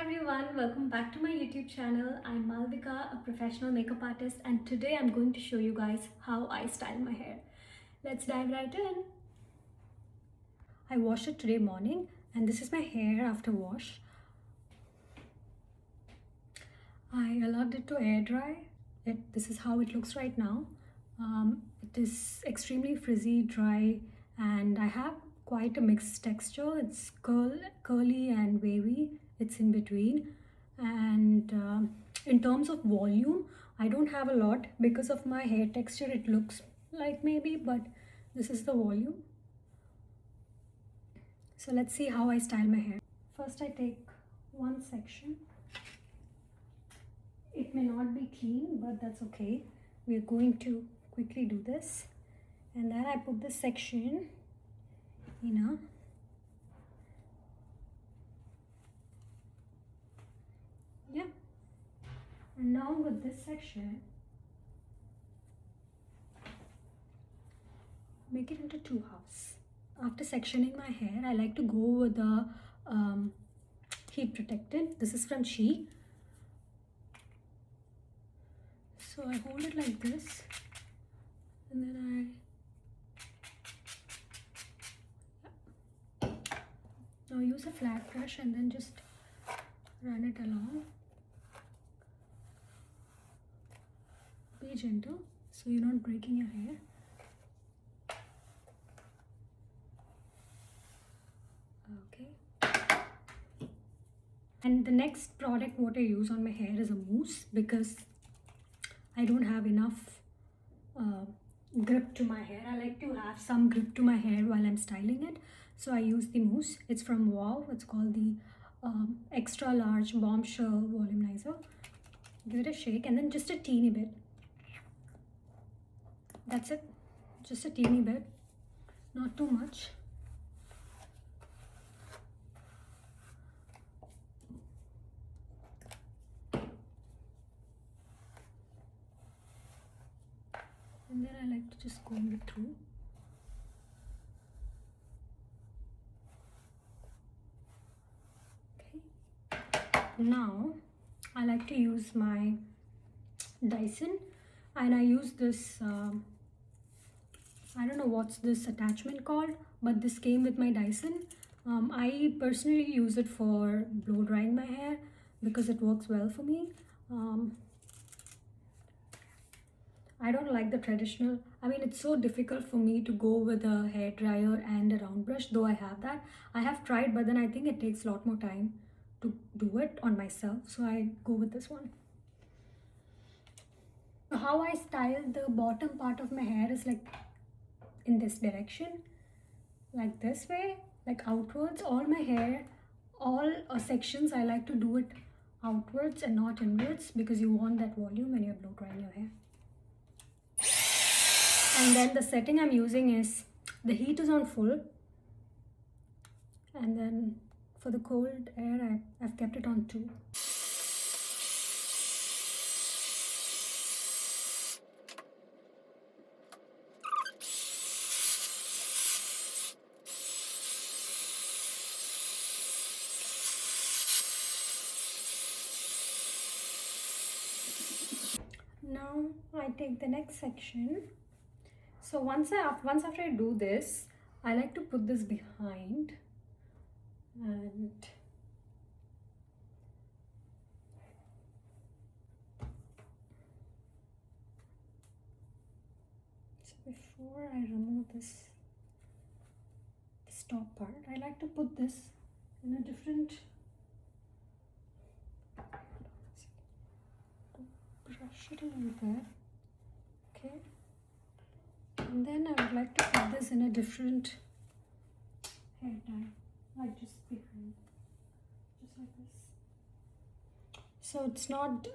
everyone, welcome back to my YouTube channel. I'm Malvika, a professional makeup artist, and today I'm going to show you guys how I style my hair. Let's dive right in. I washed it today morning, and this is my hair after wash. I allowed it to air dry. This is how it looks right now. It is extremely frizzy, dry, and I have quite a mixed texture. It's curly and wavy. It's in between. And in terms of volume, I don't have a lot because of my hair texture. It looks like maybe, but this is the volume. So let's see how I style my hair. First, I take one section. It may not be clean, but that's okay. We're going to quickly do this. And then I put this section, yeah. And now with this section, make it into two halves. After sectioning my hair, I like to go with the heat protectant. This is from She. So I hold it like this, and then now use a flat brush and then just run it along. Be gentle so you're not breaking your hair. Okay. And the next product what I use on my hair is a mousse because I don't have enough grip to my hair. I like to have some grip to my hair while I'm styling it. So I use the mousse. It's from Wow. It's called the extra large bombshell volumizer. Give it a shake and then just a teeny bit. That's it. Just a teeny bit. Not too much. And then I like to just comb it through. Okay. Now I like to use my Dyson, and I use this I don't know what's this attachment called, but this came with my Dyson. I personally use it for blow drying my hair because it works well for me. I don't like the traditional. I mean, it's so difficult for me to go with a hair dryer and a round brush, though I have that. I have tried, but then I think it takes a lot more time to do it on myself, so I go with this one. How I style the bottom part of my hair is like in this direction, like this way, like outwards. All my hair, all sections, I like to do it outwards and not inwards because you want that volume when you're blow drying your hair. And then the setting I'm using is, the heat is on full, and then for the cold air I've kept it on 2. Now I take the next section. So once after I do this, I like to put this behind, and so before I remove this top part, I like to put this in a different, brush it a little bit, okay, and then I would like to put this in a different hair dye, like just behind, just like this, so it's not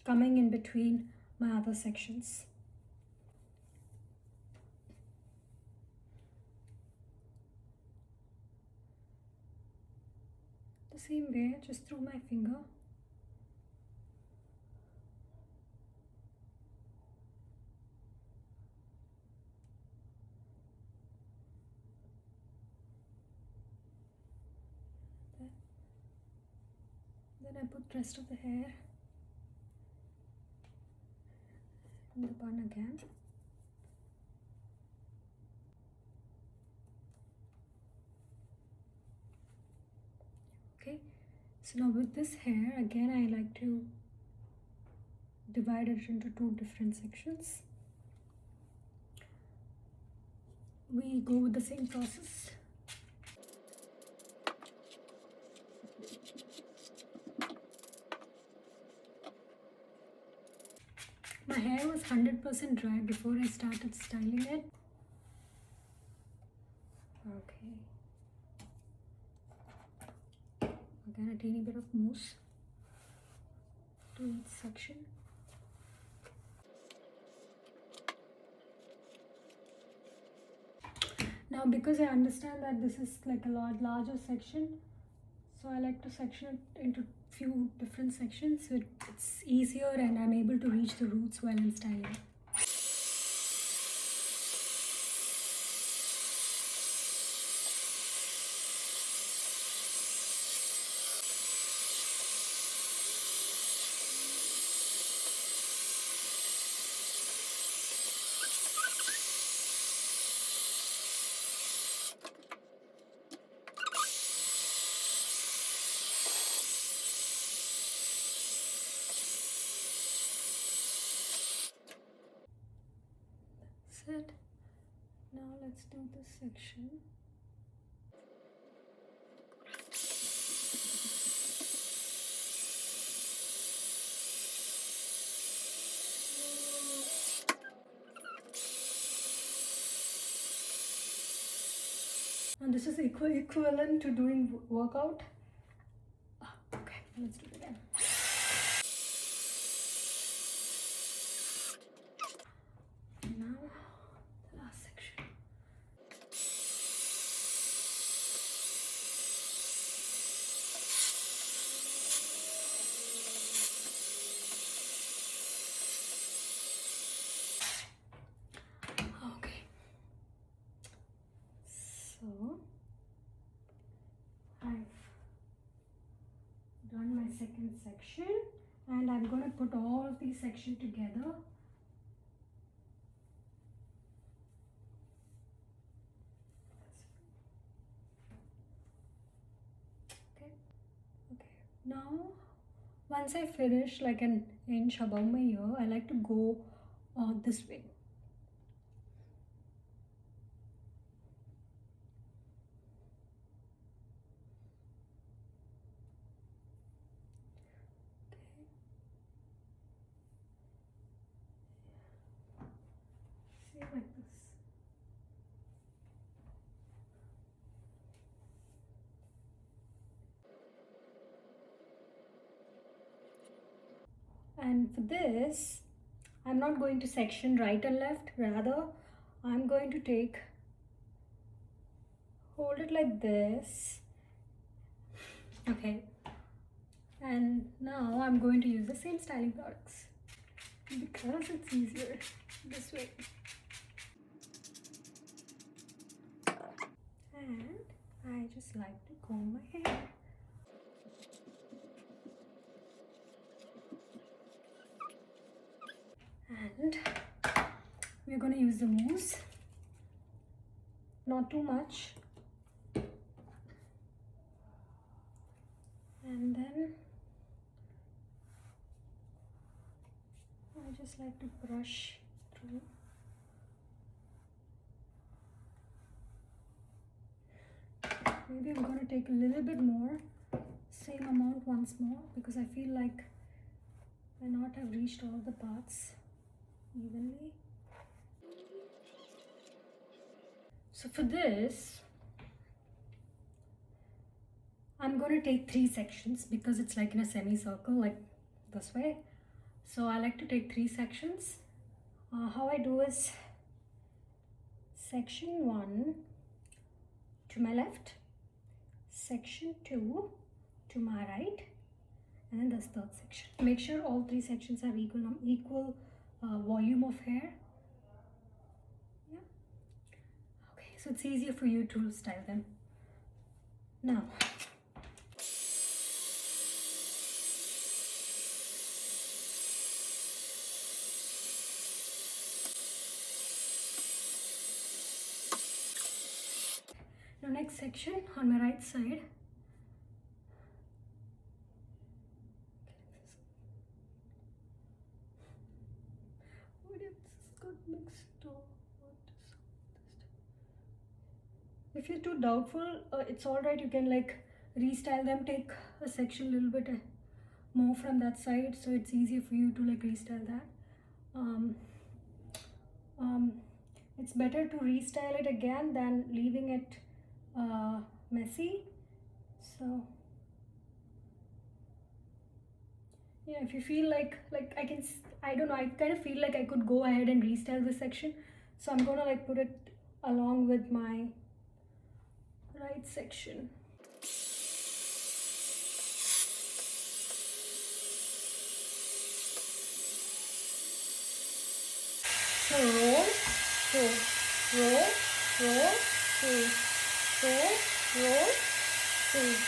coming in between my other sections. The same way, just through my finger. Then I put the rest of the hair in the bun again. Okay, so now with this hair, again I like to divide it into two different sections. We go with the same process. My hair was 100% dry before I started styling it. Okay. Again, a teeny bit of mousse to each section. Now, because I understand that this is like a lot larger section, so I like to section it into few different sections so it's easier and I'm able to reach the roots while I'm styling. That's it. Now let's do this section. And this is equivalent to doing workout. Okay, let's do it again. Now, the last section. Okay. So, I've done my second section and I'm going to put all of these sections together. Okay. Now, once I finish like an inch above my ear, I like to go this way. See, like this. And for this, I'm not going to section right and left, rather I'm going to hold it like this. Okay, and now I'm going to use the same styling products because it's easier this way. And I just like to comb my hair. And we're going to use the mousse, not too much. And then I just like to brush through. Maybe I'm going to take a little bit more, same amount once more, because I feel like I not have reached all the parts evenly. So for this, I'm going to take 3 sections because it's like in a semicircle, like this way. So I like to take 3 sections. How I do is section 1 to my left, section 2 to my right, and then this third section. Make sure all 3 sections have equal volume of hair. Yeah. Okay, so it's easier for you to style them. Now, Now next section on my right side. What if this got mixed up? If you're too doubtful, it's alright, you can like restyle them, take a section a little bit more from that side so it's easier for you to like restyle that. It's better to restyle it again than leaving it messy. So yeah, if you feel like I don't know, I kind of feel like I could go ahead and restyle this section, so I'm gonna like put it along with my right section. So roll, roll, roll, roll, roll, roll, roll, roll.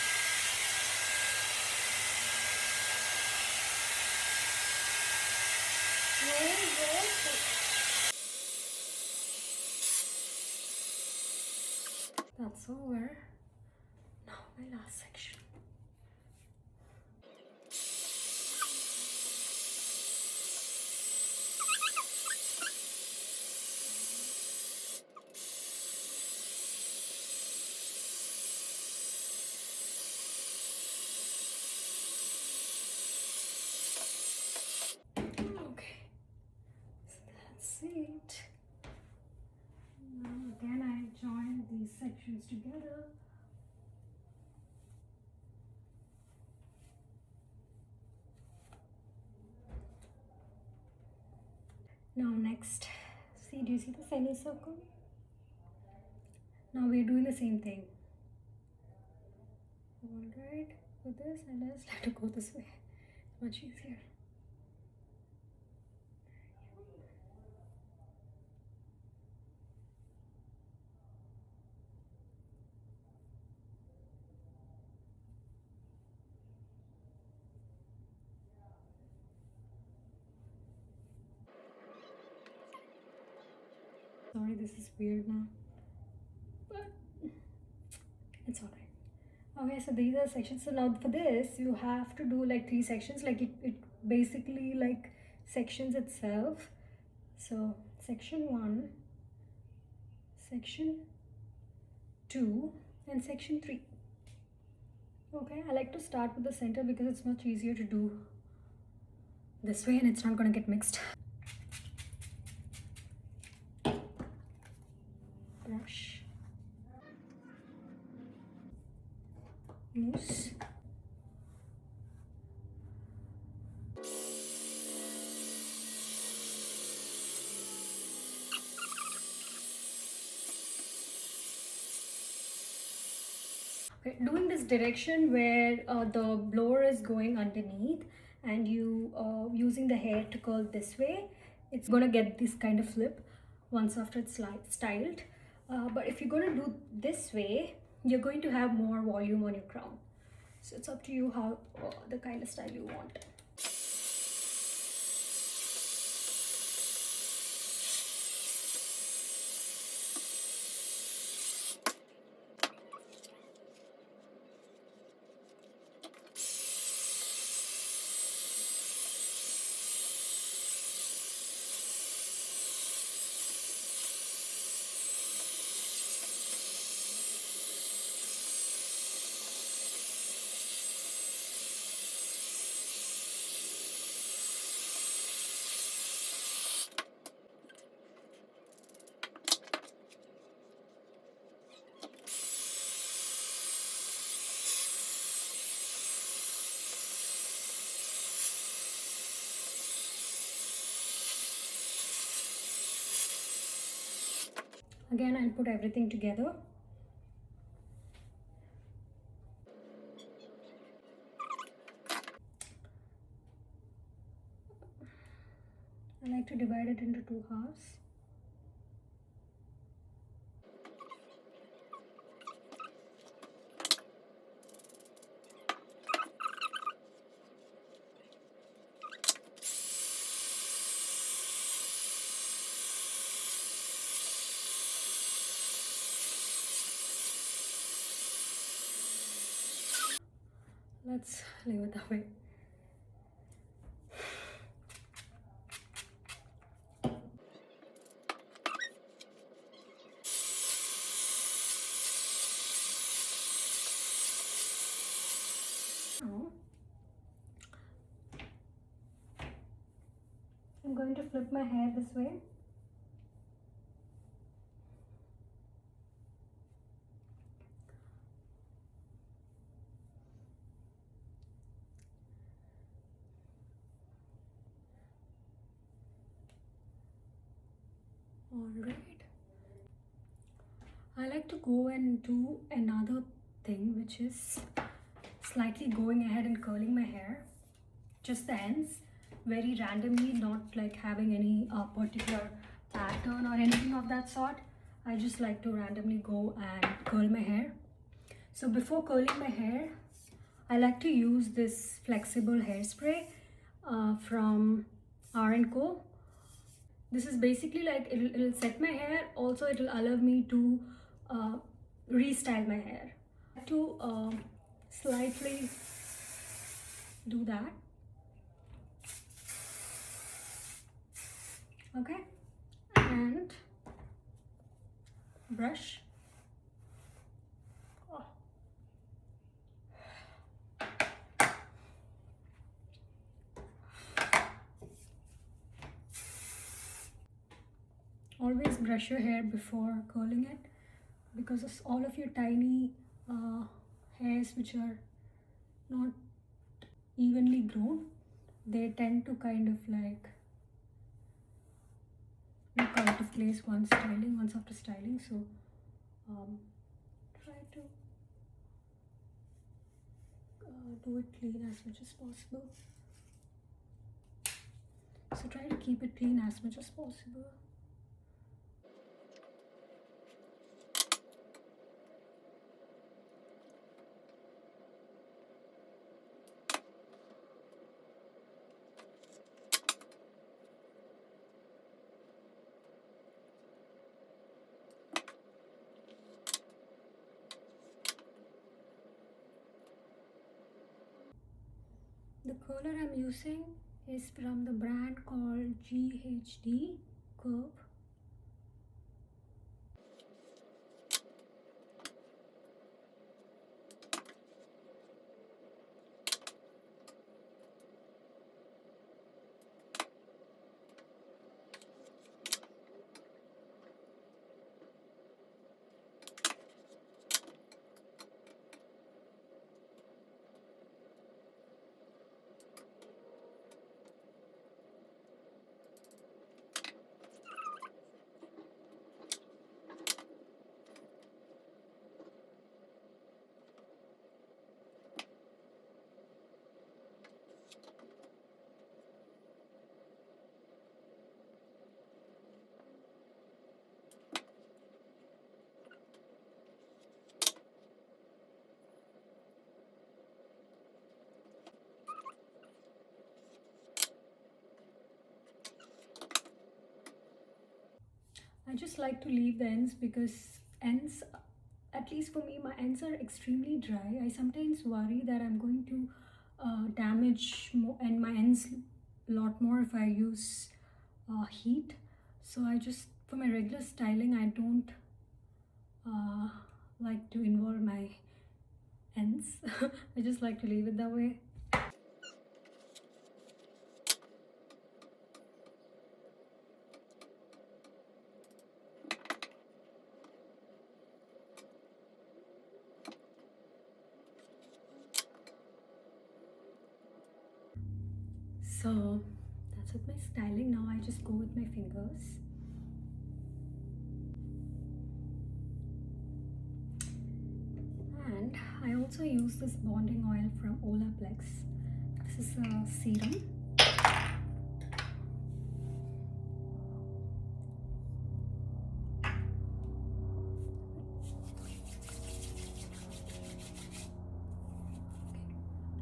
That's over. Now my last section. Okay, so that's it. Now again I join these sections together. Now next, see, do you see the semicircle? Now we're doing the same thing. Alright, with this, and let's let it go this way. It's much easier. Sorry, this is weird now, but it's alright. Okay, so these are sections. So now for this, you have to do like 3 sections, like it basically like sections itself. So section 1, section 2, and section 3. Okay, I like to start with the center because it's much easier to do this way and it's not gonna get mixed. Brush. Mousse. Okay, doing this direction where the blower is going underneath and you using the hair to curl this way, it's gonna get this kind of flip once after it's styled. But if you're gonna do this way, you're going to have more volume on your crown. So it's up to you how the kind of style you want. Again, I'll put everything together. I like to divide it into 2 halves. let's leave it that way. Now I'm going to flip my hair this way. Alright. I like to go and do another thing, which is slightly going ahead and curling my hair. Just the ends, very randomly, not like having any particular pattern or anything of that sort. I just like to randomly go and curl my hair. So before curling my hair, I like to use this flexible hairspray from R&Co. This is basically like it'll set my hair. Also, it'll allow me to restyle my hair. To slightly do that. Okay, and brush. Oh. Always brush your hair before curling it, because of all of your tiny hairs which are not evenly grown, they tend to kind of like look out of place once after styling. So try to do it clean as much as possible. So try to keep it clean as much as possible. The curler I'm using is from the brand called GHD Curve. I just like to leave the ends because ends, at least for me, my ends are extremely dry. I sometimes worry that I'm going to damage and my ends a lot more if I use heat. So I just, for my regular styling, I don't like to involve my ends. I just like to leave it that way. So that's with my styling. Now I just go with my fingers. And I also use this bonding oil from Olaplex. This is a serum.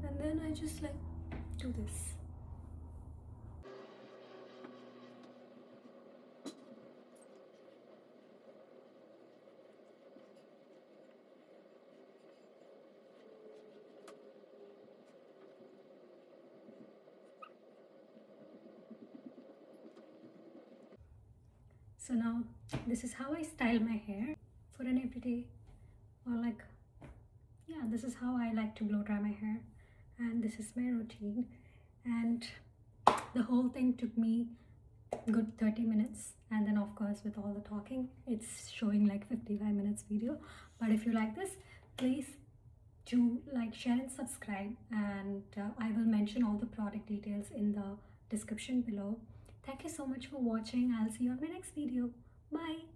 And then I just like do this. So now this is how I style my hair for an everyday, or like, yeah, this is how I like to blow dry my hair, and this is my routine. And the whole thing took me good 30 minutes, and then of course with all the talking it's showing like 55 minutes video. But if you like this, please do like, share and subscribe, and I will mention all the product details in the description below. Thank you so much for watching. I'll see you on my next video. Bye.